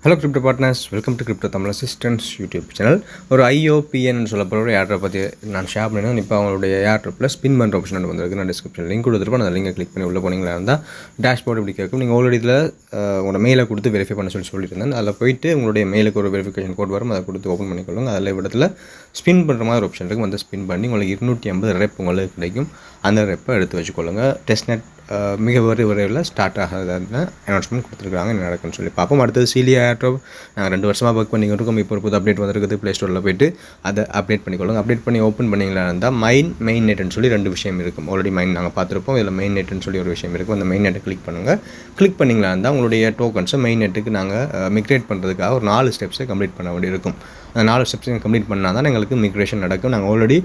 Hello crypto partners, welcome to crypto Tamil assistance YouTube channel. ஒரு ஐஓபிஎன் சொல்லப்படுற airdrop பற்றி நான் ஷேர் பண்ணினேன். இப்போ அவங்களுடைய ஏர்ட்ராப்பில் ஸ்பின் பண்ணுற ஆப்ஷன் வந்திருக்கு. நான் டிஸ்கிரிப்ஷன் லிங்க் கொடுத்துருப்பேன். அந்த லிங்கை கிளிக் பண்ணி உள்ள போனீங்களா இருந்தால் டேஷ்போர்ட் இப்படி கேட்கும். நீங்கள் ஆல்ரெடி இதில் உங்களோட மெயிலை கொடுத்து வெரிஃபை பண்ண சொல்லியிருந்தேன். அதில் போயிட்டு உங்களுடைய மெயிலுக்கு ஒரு வெரிஃபிகேஷன் கோட் வரும். அதை கொடுத்து ஓப்பன் பண்ணிக்கொள்ளுங்க. அதில் இடத்துல ஸ்பின் பண்ணுற மாதிரி ஒரு ஆப்ஷன் இருக்கும். அந்த ஸ்பின் பண்ணி உங்களுக்கு 250 ரெப் உங்களுக்கு கிடைக்கும். அந்த ரெப்பை எடுத்து வச்சுக்கொள்ளுங்க. டெஸ்ட்நெட் மிக விரைவில் ஸ்டார்ட் ஆகாதுன்னு அனௌன்ஸ்மெண்ட் கொடுத்துருக்காங்க. என்ன நடக்குன்னு சொல்லி பார்ப்போம். அடுத்தது சீலியா ஏர்ட்ராப் நாங்கள் 2 வருஷமாக ஒர்க் பண்ணிக்கிட்டு இருக்கோம். இப்போ ஒரு புது அப்டேட் வந்திருக்குது. ப்ளே ஸ்டோரில் போய்ட்டு அதை அப்டேட் பண்ணிக்கொள்ளுங்க. அப்டேட் பண்ணி ஓப்பன் பண்ணிங்களா இருந்தால் மெயின் நெட்னு சொல்லி 2 விஷயம் இருக்கும். ஆல்ரெடி நாங்கள் பார்த்துருப்போம். இதில் மெயின் நெட்னு சொல்லி ஒரு விஷயம் இருக்கும். அந்த மெயின் நெட்டை கிளிக் பண்ணுங்கள். கிளிக் பண்ணிங்களா இருந்தால் உங்களுடைய டோக்கன்ஸை மெயின் நெட்டுக்கு நாங்கள் மிக்ரேட் பண்ணுறதுக்காக ஒரு 4 ஸ்டெப்ஸை கம்ப்ளீட் பண்ண வேண்டி இருக்கும். அந்த 4 ஸ்டெப்ஸையும் கம்ப்ளீட் பண்ணால் தான் எங்களுக்கு மிக்ரேஷன் நடக்கும். நாங்கள் ஆல்ரெடி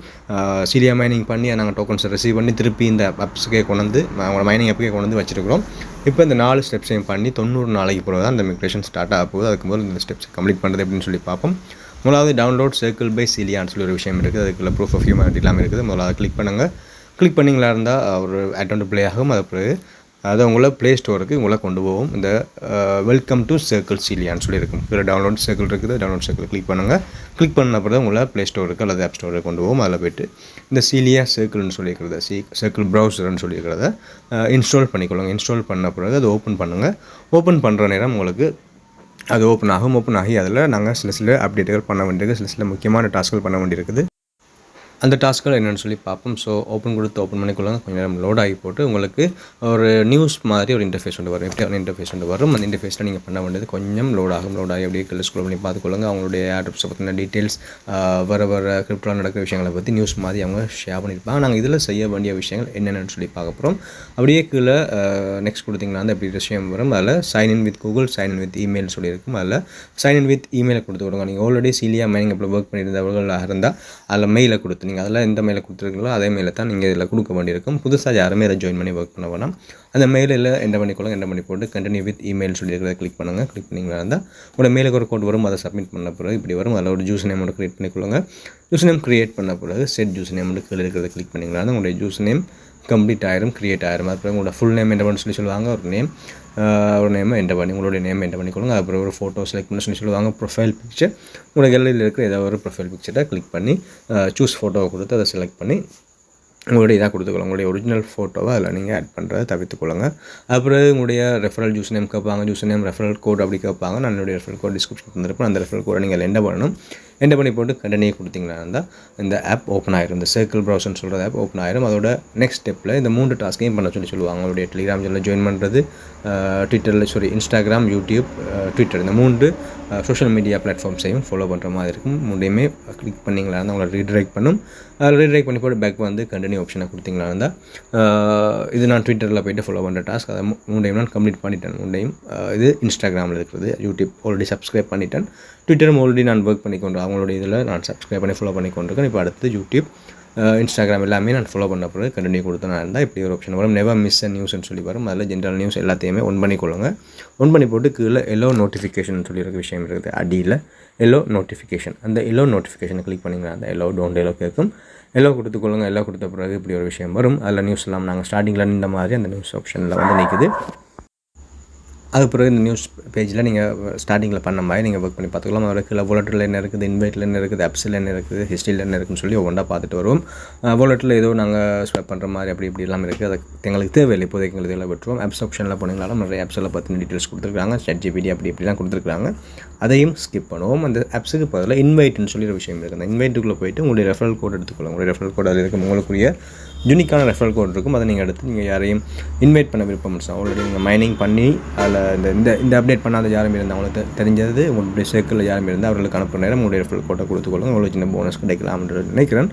சீலியா மைனிங் பண்ணி நாங்கள் டோக்கன்ஸை ரிசீவ் பண்ணி திருப்பி இந்த ஆப்ஸுக்கே கொண்டு வந்து அவங்களோட மைனிங் ஆப்புக்கே கொண்டு வந்து வச்சுருக்கிறோம். இப்போ இந்த 4 ஸ்டெப்ஸையும் பண்ணி 90 நாளைக்கு பிறகு தான் இந்த மிக்ரேஷன் ஸ்டார்ட் ஆக போகுது. அதுக்கு முதல்ல இந்த ஸ்டெப்ஸ் கம்ப்ளீட் பண்ணுறது எப்படின்னு சொல்லி பார்ப்போம். முதலாவது டவுன்லோட் சர்க்கிள் பை சீலியான்னு சொல்லி ஒரு விஷயம் இருக்குது. அதுக்குள்ள ப்ரூஃப் ஆஃப் ஹியூமனிட்டி எல்லாமே இருக்குது. முதலாவது கிளிக் பண்ணுங்கள். கிளிக் பண்ணிங்களா இருந்தால் ஒரு அக்கௌண்ட் ப்ளே ஆகும். அது பிறகு அதை உங்களை ப்ளே ஸ்டோருக்கு உங்களை கொண்டு போவோம். இந்த வெல்கம் டு சர்க்கிள் சீலியான்னு சொல்லியிருக்கும். இதில் டவுன்லோட் சர்க்கிள் இருக்குது. டவுன்லோட் சர்க்கிள் கிளிக் பண்ணுங்கள். கிளிக் பண்ண பிறகு உங்களை ப்ளே ஸ்டோருக்கு அல்லது ஆப் ஸ்டோருக்கு கொண்டு போவோம். அதில் போய்ட்டு இந்த சீலியா சர்க்கிள்னு சொல்லியிருக்கிறத சர்க்கிள் ப்ரௌசர்னு சொல்லியிருக்கிறத இன்ஸ்டால் பண்ணிக்கொள்ளுங்க. இன்ஸ்டால் பண்ண பிறகு அதை ஓப்பன் பண்ணுங்கள். ஓப்பன் பண்ணுற நேரம் உங்களுக்கு அது ஓப்பன் ஆகும். ஓப்பன் ஆகி அதில் நாங்கள் சில அப்டேட்டுகள் பண்ண வேண்டியிருக்கு. சில முக்கியமான டாஸ்க்குகள் பண்ண வேண்டியிருக்குது. அந்த டாஸ்க்குகள் என்னென்னு சொல்லி பார்ப்போம். ஸோ ஓப்பன் பண்ணிக்கொள்ளுங்க. கொஞ்சம் நேரம் லோட் ஆகி போட்டு உங்களுக்கு ஒரு நியூஸ் மாதிரி ஒரு இன்டர்ஃபேஸ் ஒன்று வரும். எப்படி இன்டர்ஃபேஸ் ஒன்று வரும். அந்த இன்டர்ஃபேஸில் நீங்கள் பண்ண வேண்டியது கொஞ்சம் லோட் ஆகி அப்படியே ஸ்க்ரோல் பண்ணி பார்த்துக்கொள்ளுங்க. அவங்களுடைய ஏர்ட்ராப்ஸை பற்றின டீட்டெயில்ஸ், வர கிரிப்டோவில் நடக்கிற விஷயங்களை பற்றி நியூஸ் மாதிரி அவங்க ஷேர் பண்ணியிருப்பாங்க. நாங்கள் இதில் செய்ய வேண்டிய விஷயங்கள் என்னென்னு சொல்லி பார்க்க போகிறோம். அப்படியே கீழே நெக்ஸ்ட் கொடுத்தீங்கன்னா அந்த எப்படி விஷயம் வரும். அதில் sign in with Google, sign in with email சொல்லியிருக்கும். அதில் சைன்இன் வித் இமெயிலை கொடுத்து விடுங்க. நீங்கள் ஆல்ரெடி சீலியா மைனிங் ஆப்பில் ஒர்க் பண்ணியிருந்தவர்களாக இருந்தால் அதில் மெயிலை கொடுத்து நீங்கள் அதில் எந்த மெயிலை கொடுத்துருக்கீங்களோ அதே மெயிலை தான் நீங்கள் இதில் கொடுக்க வேண்டியிருக்கும். புதுசாக யாருமே இதை ஜாயின் பண்ணி ஒர்க் பண்ண வேணாம். அந்த மெயிலில் என்டர் பண்ணி போட்டு கண்டினியூ வித் இமெயில் சொல்லியிருக்கிறத கிளிக் பண்ணுங்கள். கிளிக் பண்ணிங்களா இருந்தால் உங்களோட மெயிலுக்கு ஒரு கோட் வரும். அதை சப்மிட் பண்ண பிறகு இப்படி வரும். அதில் ஒரு ஜூஸ் நேம் ஒன்று க்ரியேட் பண்ணிக்கொள்ளுங்க. ஜூஸ் நேம் க்ரியேட் பண்ண பிறகு செட் ஜூஸ் நேம் கீழே இருக்கிறத கிளிக் பண்ணிங்களா இருந்தால் உங்களுடைய ஜூஸ் நேம் கம்ப்ளீட் ஆயிரும், க்ரியேட் ஆயிரும். அப்புறம் உங்களோட ஃபுல் நேம் என்டர் பண்ணி சொல்லுவாங்க. ஒரு நேம் என்டர் பண்ணி உங்களுடைய நேம் என்டர் பண்ணிக்கொள்ளுங்க. அப்புறம் ஒரு ஃபோட்டோ செலக்ட் பண்ணி சொல்லுவாங்க. ப்ரொஃபைல் பிக்சர் உங்களோட கேலரியில் இருக்கிற ஏதாவது ஒரு ப்ரொஃபைல் பிக்சரை கிளிக் பண்ணி சூஸ் ஃபோட்டோவை கொடுத்து அதை செலக்ட் பண்ணி உங்களுடைய இதாக கொடுத்துக்கொள்ளுங்க. உங்களுடைய ஒரிஜினல் ஃபோட்டோவை அதில் நீங்கள் ஆட் பண்ணுறதை தவிர்த்துக்கொள்ளுங்க. அப்புறம் உங்களுடைய ரெஃபரல் ஜூஸ் நேம் கேட்பாங்க. ஜூஸ் நேம் ரெஃபரல் கோட் அப்படி கேட்பாங்க. நான் என்னுடைய ரெஃபரல் கோட் டிஸ்கிரிப்ஷன் தந்திருப்பேன். அந்த ரெஃபரல் கோடை நீங்கள் என்டர் பண்ணணும். என்டர் பண்ணி போட்டு கண்டினியூ கொடுத்தீங்களா இருந்தால் இந்த ஆப் ஓப்பன் ஆயிரும். இந்த சர்க்கிள் ப்ரௌசர்னு சொல்கிற ஆப் ஓப்பன் ஆயிரும். அதோட நெக்ஸ்ட் ஸ்டெப்பில் இந்த 3 டாஸ்க்கையும் பண்ண சொல்லுவாங்க. உங்களுடைய டெலிகிராம் சேனலில் ஜாயின் பண்ணுறது, ட்விட்டரில் இன்ஸ்டாகிராம், யூடியூப், ட்விட்டர் இந்த 3 சோஷியல் மீடியா பிளாட்ஃபார்ம்ஸையும் ஃபாலோ பண்ணுற மாதிரி இருக்கும். 3யுமே கிளிக் பண்ணிங்களா இருந்தால் உங்களை ரீடைரக்ட் பண்ணும். ரீடைரக்ட் பண்ணி போட்டு பேக் வந்து கண்டினியூ ஆப்ஷனை கொடுத்தீங்களா இருந்தால் இது நான் ட்விட்டரில் போய்ட்டு ஃபாலோ பண்ணுற டாஸ்க். அதை 3டைம் நான் கம்ப்ளீட் பண்ணிட்டேன். 3டைம் இது இன்ஸ்டாகிராமில் இருக்கிறது. யூடியூப் ஆல்ரெடி சப்ஸ்கிரைப் பண்ணிட்டேன். ட்விட்டரும் ஆல்ரெடி நான் ஒர்க் பண்ணிக்கொண்டு அவங்களுடைய இதில் நான் சப்ஸ்கிரைப் பண்ணி ஃபாலோ பண்ணிக்கொண்டிருக்கேன். இப்போ அடுத்து யூடியூப், இன்ஸ்டாகிராம் எல்லாமே நான் ஃபாலோ பண்ண பிறகு கண்டினியூ கொடுத்தேன் இருந்தால் இப்படி ஒரு ஆப்ஷன் வரும். நெவர் மிஸ் அ நியூஸ்ன்னு சொல்லி வரும். அதில் ஜென்ரல் நியூஸ் எல்லாத்தையுமே ஒன் பண்ணிக்கொள்ளுங்க. ஒன் பண்ணி போட்டு கீழே எல்லோ நோட்டிஃபிகேஷன் சொல்லியிருக்க விஷயம் இருக்குது. அடியில் எல்லோ நோட்டிஃபிகேஷன், அந்த எல்லோ நோட்டிஃபிகேஷனை கிளிக் பண்ணிங்கன்னா அந்த எல்லோ டோன்ட் எல்லோ கேட்கும். எல்லோ கொடுத்துக்கொள்ளுங்க. எல்லோ கொடுத்த பிறகு இப்படி ஒரு விஷயம் வரும். அதில் நியூஸ் எல்லாம் நாங்கள் ஸ்டார்டிங்கில் இந்த மாதிரி அந்த நியூஸ் ஆப்ஷனில் வந்து நிற்குது. அது பிறகு இந்த நியூஸ் பேஜில் நீங்கள் ஸ்டார்டிங்கில் பண்ண மாதிரி நீங்கள் ஒர்க் பண்ணி பார்த்துக்கலாம். அதில் கீழே வாலெட்டில் என்ன இருக்குது, இன்வைட்டில் என்ன இருக்குது, ஆப்ஸில் என்ன இருக்குது, ஹிஸ்ட்ரியில் என்ன இருக்குதுன்னு சொல்லி ஒவ்வொன்றா பார்த்துட்டு வருவோம். வாலெட்டில் ஏதோ நாங்கள் ஸ்வைப் பண்ணுற மாதிரி அப்படி இப்படி எல்லாம் இருக்குது. அது எங்களுக்கு தேவையில்லை. இப்போதைக்கு எங்களுக்கு இதில் விட்டுருவோம். ஆப்ஸ் ஆப்ஷனில் போனீங்கனாலும் நிறைய ஆப்ஸில் பற்றின டீட்டெயில்ஸ் கொடுத்துருக்காங்க. ChatGPT அப்படி இப்படிலாம் கொடுத்துருக்காங்க. அதையும் ஸ்கிப் பண்ணுவோம். அந்த ஆப்ஸுக்கு பதில் இன்வைட்னு சொல்லி ஒரு விஷயம் இருக்குது. அந்த இன்வைட்டுக்குள்ளே போய்ட்டு உங்களுடைய ரெஃபரல் கோட் எடுத்துக்கொள்ளுங்க. உங்களுடைய ரெஃபரல் கோட் அதில் இருக்கும். உங்களுக்குரிய யூனிக்கான ரெஃபரல் கோட் இருக்கும். அதை நீங்கள் எடுத்து நீங்கள் யாரையும் இன்வைட் பண்ண விருப்பம் ஆல்ரெடி நீங்கள் மைனிங் பண்ணி அதில் இந்த அப்டேட் பண்ணாத யாரும் இருந்தால் அவங்களுக்கு தெரிஞ்சது உங்களுடைய சர்க்கிளில் யாரும் இருந்தால் அவர்களுக்கு அனுப்புகிற நேரம் உங்களுடைய ரெஃபரல் கோட்டை கொடுத்துக்கொள்ளுங்க. உங்களுக்கு சின்ன போனஸ் கிடைக்கலாம்னு நினைக்கிறேன்.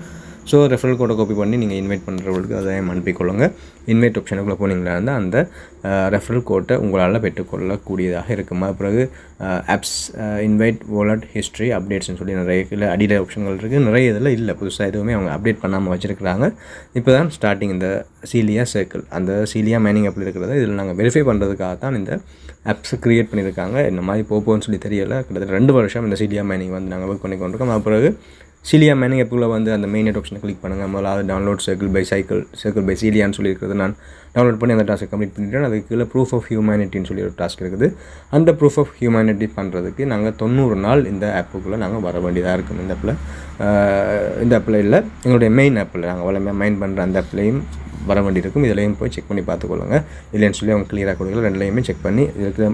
ஸோ ரெஃபரல் கோட்டை காப்பி பண்ணி நீங்கள் இன்வைட் பண்ணுறவங்களுக்கு அதை அனுப்பிக்கொள்ளுங்க. இன்வைட் ஆப்ஷனுக்குள்ளே போனீங்களா இருந்தால் அந்த ரெஃபரல் கோட்டை உங்களால் பெற்றுக்கொள்ளக்கூடியதாக இருக்குமா. பிறகு ஆப்ஸ், இன்வைட், வாலெட், ஹிஸ்ட்ரி, அப்டேட்ஸ்னு சொல்லி நிறைய அடியில் ஆப்ஷன்கள் இருக்குது. நிறைய இதில் இல்லை. புதுசாக எதுவுமே அவங்க அப்டேட் பண்ணாமல் வச்சுருக்கிறாங்க. இப்போ தான் ஸ்டார்டிங் இந்த சீலியா சர்க்கிள், அந்த சீலியா மைனிங் ஆப்பில் இருக்கிறது இதில் நாங்கள் வெரிஃபை பண்ணுறதுக்காக தான் இந்த ஆப்ஸை க்ரியேட் பண்ணியிருக்காங்க. இந்த மாதிரி போப்போன்னு சொல்லி தெரியலை. கிட்டத்தட்ட 2 வருஷம் இந்த சீலியா மைனிங் வந்து நாங்கள் ஒர்க் பண்ணி கொண்டிருக்கோம். பிறகு சீலியா மைனிங் ஆப்புக்குள்ளே வந்து அந்த மெயின் நெட் ஆப்ஷனை கிளிக் பண்ணுங்கள். முதல்ல டவுன்லோட் சர்க்கிள் பை சீலியான்னு சொல்லியிருக்கிறது நான் டவுன்லோட் பண்ணி அந்த டாஸ்க்கை கம்ப்ளீட் பண்ணிவிட்டேன். அதுக்கு கீழே ப்ரூஃப் ஆஃப் ஹியூமனிட்டின்னு சொல்லி ஒரு டாஸ்க் இருக்குது. அந்த ப்ரூஃப் ஆஃப் ஹியூமனிட்டி பண்ணுறதுக்கு நாங்கள் 90 நாள் இந்த ஆப்புக்குள்ளே நாங்கள் வர வேண்டியதாக இருக்கும். இந்த ஆப்பில் இல்லை, எங்களுடைய மெயின் ஆப்பில் நாங்கள் வளமையாக மைண்ட் பண்ணுற அந்த ஆப்லையும் வர வேண்டியிருக்கும். இதுலேயும் போய் செக் பண்ணி பார்த்துக்கொள்ளுங்க. இல்லைன்னு சொல்லி அவங்க கிளியராக கொடுக்கல. ரெண்டுலேயுமே செக் பண்ணி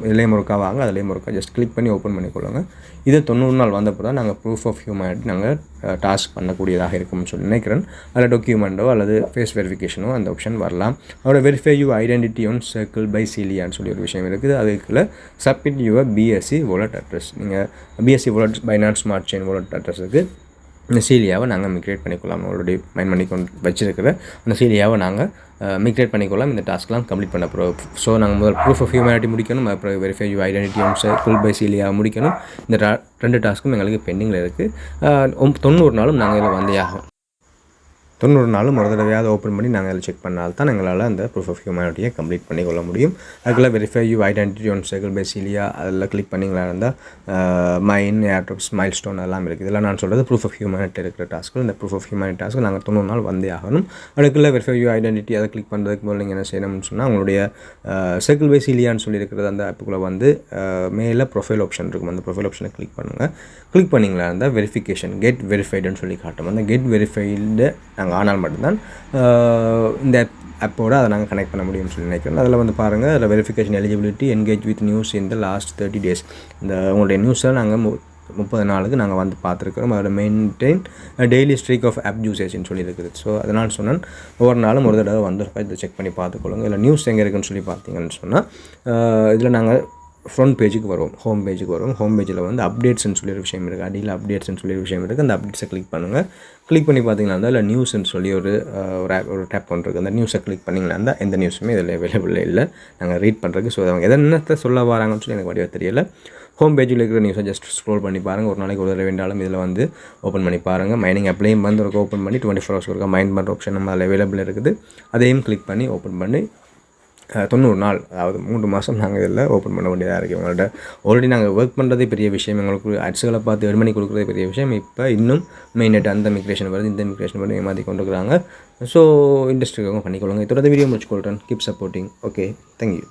இதுலேயும் ஒருக்கா வாங்க, அதுலேயும் ஒருக்கா ஜஸ்ட் கிளிக் பண்ணி ஓப்பன் பண்ணிக்கொள்ளுங்க. இது 90 நாள் வந்தப்போ தான் நாங்கள் ப்ரூஃப் ஆஃப் ஹியூமனிட்டி நாங்கள் டாஸ்க் பண்ணக்கூடியதாக இருக்கும்னு சொல்லி நினைக்கிறேன். அதில் டாக்குமெண்ட்டோ அல்லது ஃபேஸ் வெரிஃபிகேஷனோ அந்த ஆப்ஷன் வரலாம். அதோட verify you identity on circle by சீலியான்னு சொல்லி ஒரு விஷயம் இருக்குது. அதுக்குள்ள submit your BSC wallet address. நீங்கள் BSC wallet Binance smart chain wallet அட்ரஸுக்கு இந்த சீலியாவை நாங்கள் மிக்ரேட் பண்ணிக்கொள்ளலாம். ஆல்ரெடி மைண்ட் பண்ணி வச்சிருக்கிற அந்த சீலியாவை நாங்கள் மிக்ரேட் பண்ணிக்கொள்ளலாம். இந்த டாஸ்க்லாம் கம்ப்ளீட் பண்ண அப்புறம் ஸோ நாங்கள் முதல் ப்ரூஃப் ஆஃப் ஹியூமனிட்டி முடிக்கணும், அப்புறம் verify you identity on circle by சீலியா முடிக்கணும். இந்த 2 டாஸ்க்கும் எங்களுக்கு பெண்டிங்கில் இருக்குது. 90 நாளும் நாங்கள் இதில் வந்தே ஆகும். 90 நாளும் ஒரு தடவையாவது ஓப்பன் பண்ணி நாங்கள் அதில் செக் பண்ணால்தான் எங்களால் அந்த ப்ரூஃப் ஆஃப் ஹியூமனிட்டியை கம்ப்ளீட் பண்ணிக்கொள்ள முடியும். அதுக்குள்ள verify you identity on circle by சீலியா அதில் கிளிக் பண்ணிங்களா இருந்தால் மைன், ஏர்ட்ராப்ஸ், மைல் ஸ்டோன் எல்லாம் இருக்குது. இதெல்லாம் நான் சொல்கிறது ப்ரூஃப் ஆஃப் ஹியூமனிட்டி இருக்கிற டாஸ்க்கு. இந்த ப்ரூஃப் ஆஃப் ஹியூமனிட்டி டாஸ்க்கு நாங்கள் 90 நாள் வந்தே ஆகணும். அதுக்குள்ள வெரிஃபை யூ ஐடென்டிட்டி அதை கிளிக் பண்ணுறதுக்கு போல் நீங்கள் என்ன செய்யணும்னு சொன்னால் உங்களுடைய சர்க்கிள் பை சீலியான்னு சொல்லியிருக்கிறது அந்த ஆப்புக்குள்ளே வந்து மேலே ப்ரொஃபைல் ஆப்ஷன் இருக்கும். அந்த ப்ரொஃபைல் ஆப்ஷனை கிளிக் பண்ணுங்கள். கிளிக் பண்ணிங்களா இருந்தால் வெரிஃபிகேஷன் கெட் வெரிஃபைடுன்னு சொல்லி காட்டும். அந்த கெட் வெரிஃபைடு நாங்கள் ஆனால் மட்டும்தான் இந்த ஆப்போடு அதை நாங்கள் கனெக்ட் பண்ண முடியும்னு சொல்லி நினைக்கிறோம். அதில் வந்து பாருங்கள், அதில் verification eligibility engage with news in the last 30 days. இந்த உங்களுடைய நியூஸை நாங்கள் 30 நாளுக்கு நாங்கள் வந்து பார்த்துருக்குறோம். அதோட maintain daily streak of app யூசேஜ்னு சொல்லி இருக்குது. ஸோ அதனால் சொன்னால் ஒவ்வொரு நாளும் ஒரு தடவை வந்திருக்கா இதை செக் பண்ணி பார்த்துக்கொள்ளுங்க. இல்லை நியூஸ் எங்கே இருக்குன்னு சொல்லி பார்த்தீங்கன்னு சொன்னால் இதில் நாங்கள் ஃப்ரண்ட் பேஜுக்கு வருவோம், ஹோம் பேஜுக்கு வருவோம். ஹோம் பேஜில் வந்து அப்டேட்ஸ்ன்னு சொல்லி ஒரு விஷயம் இருக்குது. அடியில் அப்டேட்ஸ்ன்னு சொல்லி ஒரு விஷயம் இருக்குது. அந்த அப்டேட்ஸை கிளிக் பண்ணுங்கள். கிளிக் பண்ணி பார்த்தீங்கன்னா அதில் நியூஸ்ன்னு சொல்லி ஒரு டேப் பண்ணுறது. அந்த நியூஸை கிளிக் பண்ணிங்கன்னா எந்த நியூஸுமே இதில் அவைலபிள் இல்லை நாங்கள் ரீட் பண்ணுறதுக்கு. ஸோ அவங்க என்னத்தை சொல்ல வராங்கன்னு சொல்லி எனக்கு வடிவாக தெரியல. ஹோம் பேஜில் இருக்கிற நியூஸை ஜஸ்ட் ஸ்க்ரோல் பண்ணி பாருங்கள். ஒரு நாளைக்கு ஒரு தடவை வேண்டாலும் இதில் வந்து ஓப்பன் பண்ணி பாருங்கள். மைனிங் அப்ளையும் வந்து ஒரு ஓப்பன் பண்ணி 24 hours ஒருக்கா மைண்ட் பண்ணுற ஆப்ஷன் நம்ம அதில் அவைலபிள் இருக்குது. அதையும் கிளிக் பண்ணி ஓப்பன் பண்ணி 90 நாள், அதாவது 3 மாதம் நாங்கள் இதில் ஓப்பன் பண்ண வேண்டியதாக இருக்குது. உங்கள்கிட்ட ஆல்ரெடி நாங்கள் ஒர்க் பண்ணுறதே பெரிய விஷயம். எங்களுக்கு அட்ஸுகளை பார்த்து எடு பண்ணி கொடுக்குறதே பெரிய விஷயம். இப்போ இன்னும் மெயின் நெட் அந்த மிக்ரேஷன் வருது, இந்த மிக்ரேஷன் வருது, ஏமாற்றி கொண்டு இருக்கிறாங்க. ஸோ இண்டஸ்ட்ரிக்காகவும் பண்ணிக்கொள்ளுங்க. இதோட வீடியோ முடிச்சுக்கொள்கிறேன். Keep supporting. Okay, thank you.